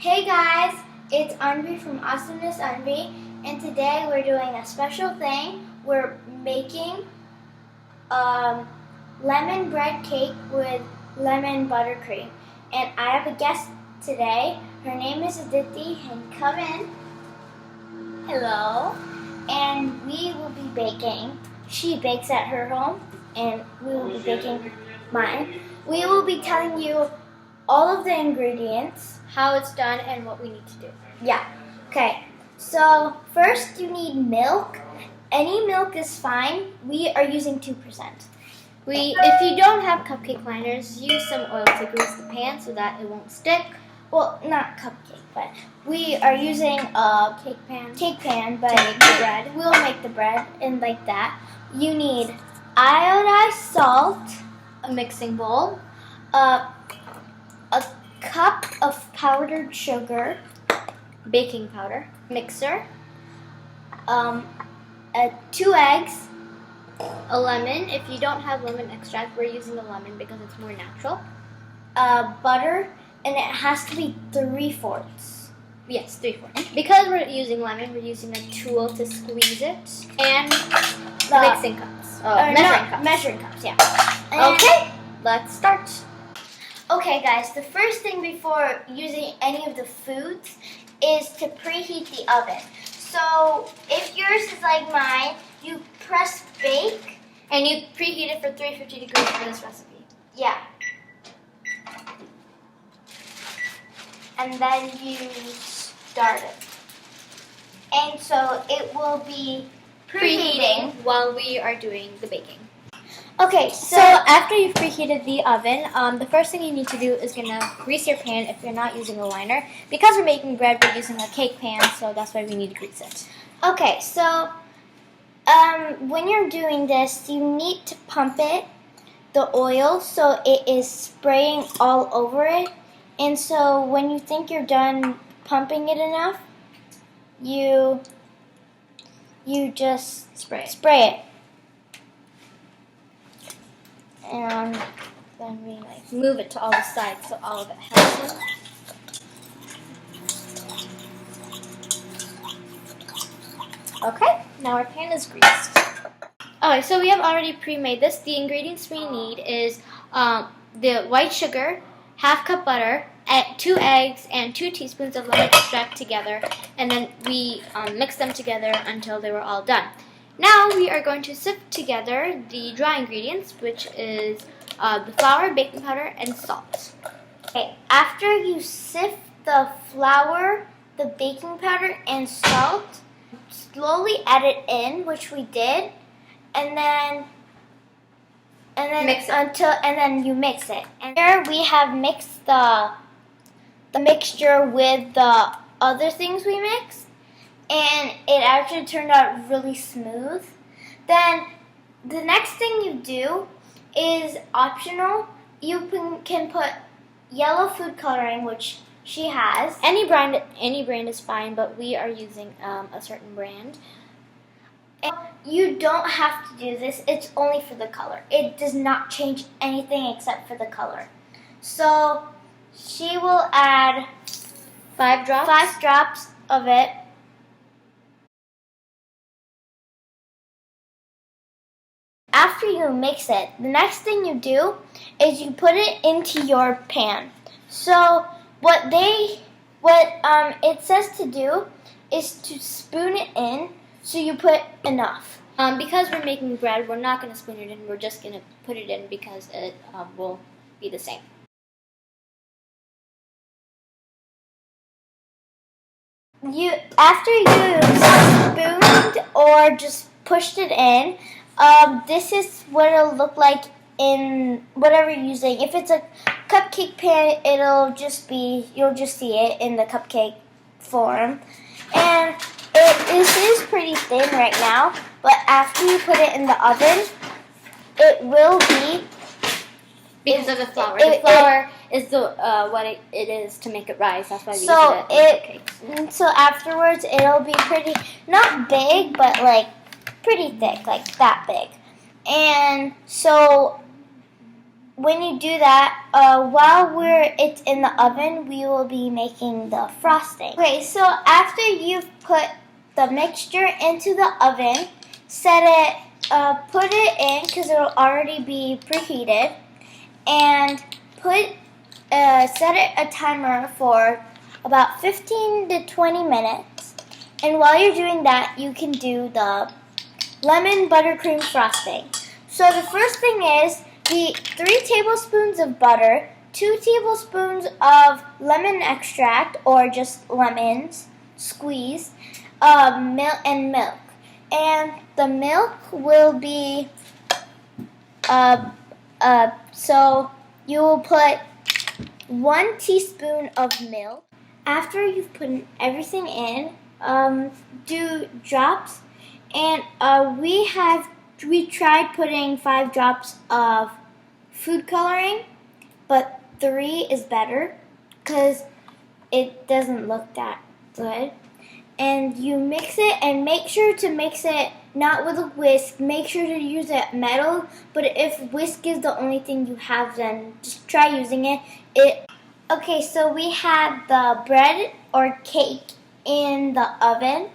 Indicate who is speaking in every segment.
Speaker 1: Hey guys, it's Anvi from Awesomeness Anvi, and today we're doing a special thing. We're making lemon bread cake with lemon buttercream. And I have a guest today. Her name is Aditi, and come in. Hello. And we will be baking. She bakes at her home, and we will be baking mine. We will be telling you all of the ingredients,
Speaker 2: how it's done, and what we need to do.
Speaker 1: Yeah. Okay. So first you need milk. Any milk is fine. We are using 2%.
Speaker 2: If you don't have cupcake liners, use some oil to grease the pan so that it won't stick.
Speaker 1: Well, not cupcake, but we are using a cake pan, but
Speaker 2: to make the bread.
Speaker 1: We'll make the bread and like that. You need iodized salt,
Speaker 2: a mixing bowl,
Speaker 1: a cup of powdered sugar,
Speaker 2: baking powder, mixer,
Speaker 1: 2 eggs,
Speaker 2: a lemon. If you don't have lemon extract, we're using a lemon because it's more natural.
Speaker 1: Butter, and it has to be 3/4.
Speaker 2: Yes, 3/4. Because we're using lemon, we're using a tool to squeeze it, and mixing cups.
Speaker 1: Measuring cups, yeah. And
Speaker 2: okay, let's start.
Speaker 1: Okay guys, the first thing before using any of the foods is to preheat the oven. So if yours is like mine, you press bake.
Speaker 2: And you preheat it for 350 degrees for this recipe.
Speaker 1: Yeah. And then you start it. And so it will be preheating
Speaker 2: while we are doing the baking.
Speaker 1: Okay,
Speaker 2: so after you've preheated the oven, the first thing you need to do is gonna grease your pan if you're not using a liner. Because we're making bread, we're using a cake pan, so that's why we need to grease it.
Speaker 1: Okay, so when you're doing this, you need to pump it, the oil, so it is spraying all over it. And so when you think you're done pumping it enough, you just spray it. And then we
Speaker 2: move it to all the sides so all of it has it. Okay, now our pan is greased. Alright, so we have already pre-made this. The ingredients we need is the white sugar, 1/2 cup butter, 2 eggs, and 2 teaspoons of lemon extract together. And then we mix them together until they were all done. Now we are going to sift together the dry ingredients, which is the flour, baking powder, and salt.
Speaker 1: Okay, after you sift the flour, the baking powder, and salt, slowly add it in, which we did, and then
Speaker 2: mix it.
Speaker 1: and then you mix it. And here we have mixed the mixture with the other things we mixed, and it actually turned out really smooth. Then the next thing you do is optional. You can put yellow food coloring, which she has.
Speaker 2: Any brand is fine, but we are using a certain brand.
Speaker 1: And you don't have to do this. It's only for the color. It does not change anything except for the color. So she will add
Speaker 2: 5 drops.
Speaker 1: 5 drops of it. After you mix it, the next thing you do is you put it into your pan. So what it says to do is to spoon it in, so you put enough.
Speaker 2: Because we're making bread, we're not going to spoon it in. We're just going to put it in because it will be the same.
Speaker 1: After you spooned or just pushed it in, this is what it'll look like in whatever you're using. If it's a cupcake pan, you'll just see it in the cupcake form. And this is pretty thin right now, but after you put it in the oven, it will be.
Speaker 2: Because of the flour. The flour is what it is to make it rise. That's why we use it in cupcakes.
Speaker 1: So afterwards, it'll be pretty, not big, but like pretty thick, like that big. And so when you do that, while it's in the oven, we will be making the frosting. Okay, so after you've put the mixture into the oven, put it in because it'll already be preheated, and set it a timer for about 15 to 20 minutes. And while you're doing that, you can do the lemon buttercream frosting. So the first thing is the 3 tablespoons of butter, 2 tablespoons of lemon extract or just lemons squeezed, milk. And the milk will be so you will put 1 teaspoon of milk. After you've put everything in, do drops, and we tried putting 5 drops of food coloring, but 3 is better because it doesn't look that good. And you mix it, and make sure to mix it not with a whisk. Make sure to use a metal, but if whisk is the only thing you have, then just try using it. Okay, so we have the bread or cake in the oven,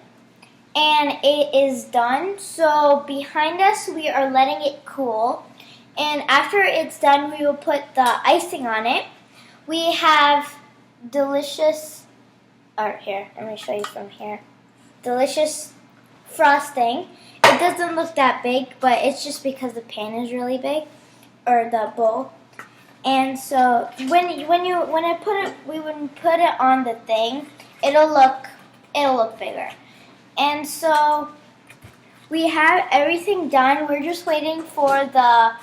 Speaker 1: and it is done. So behind us, we are letting it cool, and after it's done, we will put the icing on it. We have delicious, here, let me show you from here. Delicious frosting. It doesn't look that big, but it's just because the pan is really big, or the bowl. And so when we put it on the thing, it'll look bigger. And so we have everything done. We're just waiting for the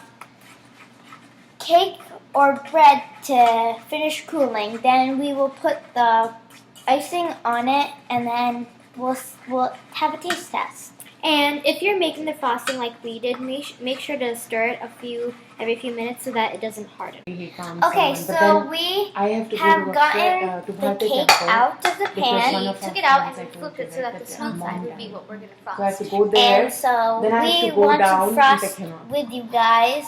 Speaker 1: cake or bread to finish cooling. Then we will put the icing on it, and then we'll have a taste test.
Speaker 2: And if you're making the frosting like we did, make sure to stir it every few minutes so that it doesn't harden.
Speaker 1: Okay, so we have gotten the cake out of the pan.
Speaker 2: We took it out and flipped it so that the smooth side would be what we're going to frost.
Speaker 3: So I have to go there.
Speaker 1: And so
Speaker 3: then I have
Speaker 1: we
Speaker 3: to go
Speaker 1: want
Speaker 3: down
Speaker 1: to frost
Speaker 3: and pick him up.
Speaker 1: with you guys.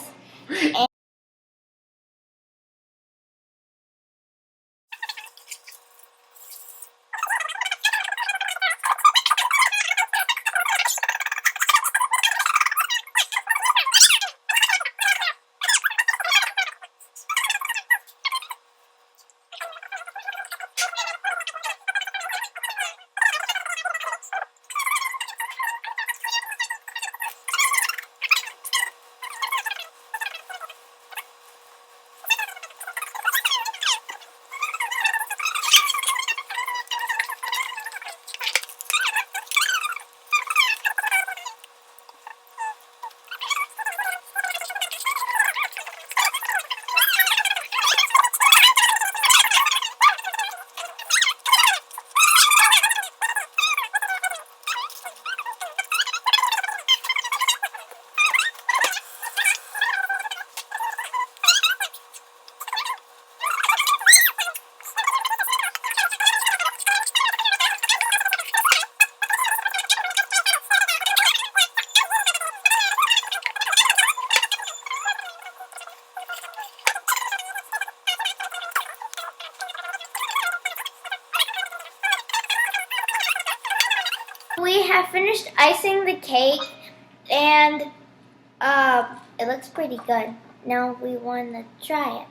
Speaker 1: We have finished icing the cake, and it looks pretty good. Now we want to try it.